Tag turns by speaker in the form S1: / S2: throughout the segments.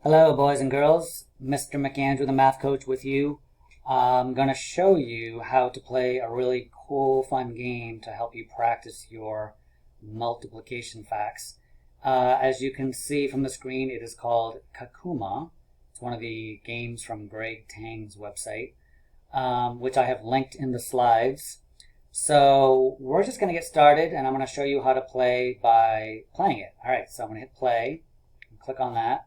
S1: Hello, boys and girls. Mr. McAndrew, the math coach, with you. I'm going to show you how to play a really cool, fun game to help you practice your multiplication facts. As you can see from the screen, it is called Kakooma. It's one of the games from Greg Tang's website, which I have linked in the slides. So we're just going to get started, and I'm going to show you how to play by playing it. All right, so I'm going to hit play and click on that.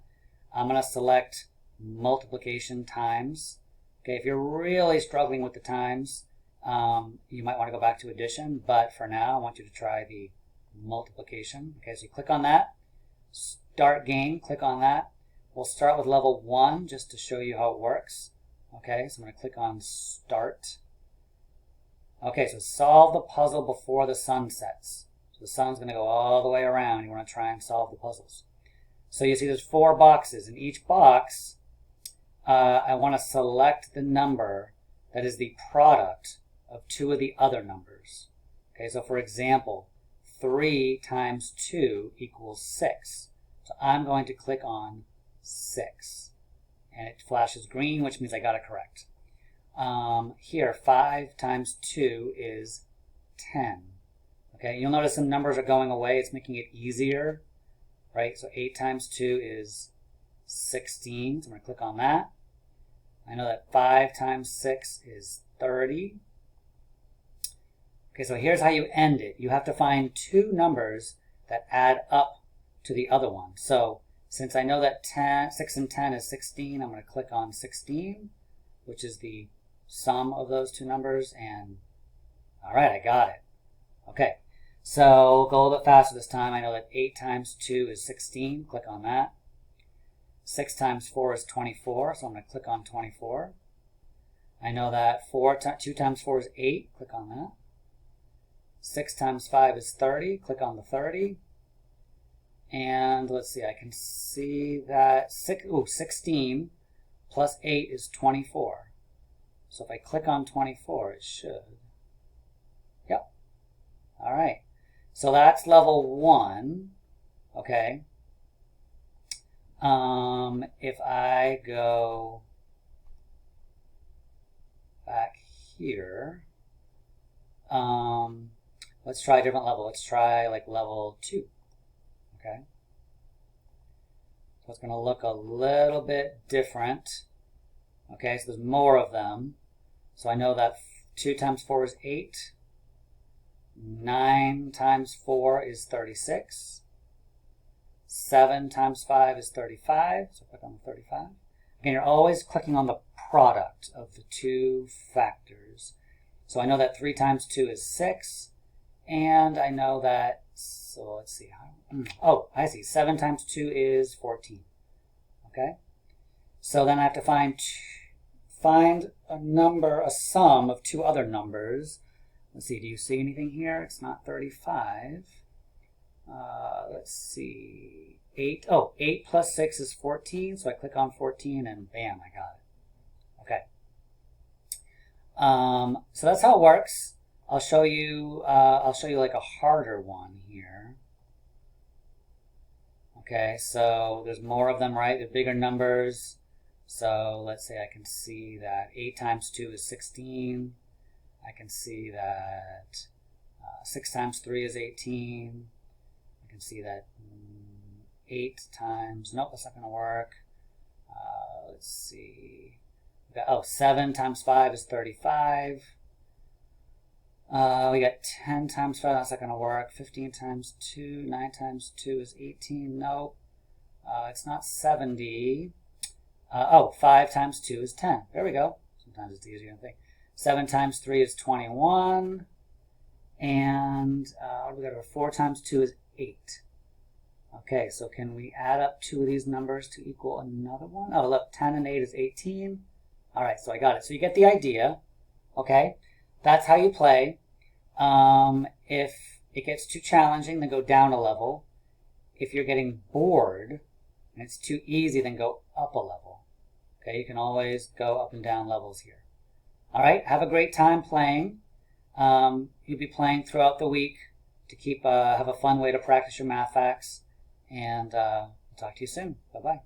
S1: I'm going to select multiplication times. Okay, if you're really struggling with the times, you might want to go back to addition, but for now I want you to try the multiplication. Okay, so you click on that, start game, click on that. We'll start with level 1 just to show you how it works. Okay, so I'm going to click on start. Okay, so solve the puzzle before the sun sets. So the sun's going to go all the way around. You want to try and solve the puzzles. So you see there's 4 boxes. In each box, I want to select the number that is the product of 2 of the other numbers. Okay, so for example, 3 times 2 equals 6. So I'm going to click on 6. And it flashes green, which means I got it correct. Here, 5 times 2 is 10. Okay, you'll notice some numbers are going away. It's making it easier. Right, so 8 times 2 is 16, so I'm going to click on that. I know that 5 times 6 is 30. Okay, so here's how you end it. You have to find 2 numbers that add up to the other one. So since I know that 6 and 10 is 16, I'm going to click on 16, which is the sum of those 2 numbers, and all right, I got it. Okay. So we'll go a little bit faster this time. I know that 8 times 2 is 16. Click on that. 6 times 4 is 24, so I'm going to click on 24. I know that 2 times 4 is 8. Click on that. 6 times 5 is 30. Click on the 30. And let's see, I can see that 16 plus 8 is 24. So if I click on 24, it should. Yep. All right. So that's level 1, okay? If I go back here, let's try a different level. Let's try like level 2, okay? So it's going to look a little bit different, okay? So there's more of them. So I know that 2 times 4 is 8. 9 times 4 is 36. 7 times 5 is 35. So click on the 35. Again, you're always clicking on the product of the 2 factors. So I know that 3 times 2 is 6. And I know that, so let's see. Oh, I see. 7 times 2 is 14. Okay? So then I have to find a sum of 2 other numbers. Let's see, do you see anything here? It's not 35. Let's see. 8 plus 6 is 14. So I click on 14 and bam, I got it. Okay. So that's how it works. I'll show you like a harder one here. Okay, so there's more of them, right? The bigger numbers. So let's say I can see that 8 times 2 is 16. I can see that 6 times 3 is 18. I can see that 8 times, nope, that's not going to work. Let's see. 7 times 5 is 35. We got 10 times 5, that's not going to work. 15 times 2, 9 times 2 is 18. Nope. It's not 70. 5 times 2 is 10. There we go. Sometimes it's easier than I think. 7 times 3 is 21, and we got 4 times 2 is 8. Okay, so can we add up 2 of these numbers to equal another one? Oh, look, 10 and 8 is 18. All right, so I got it. So you get the idea, okay? That's how you play. If it gets too challenging, then go down a level. If you're getting bored and it's too easy, then go up a level. Okay, you can always go up and down levels here. All right, have a great time playing. You'll be playing throughout the week to have a fun way to practice your math facts. And talk to you soon. Bye-bye.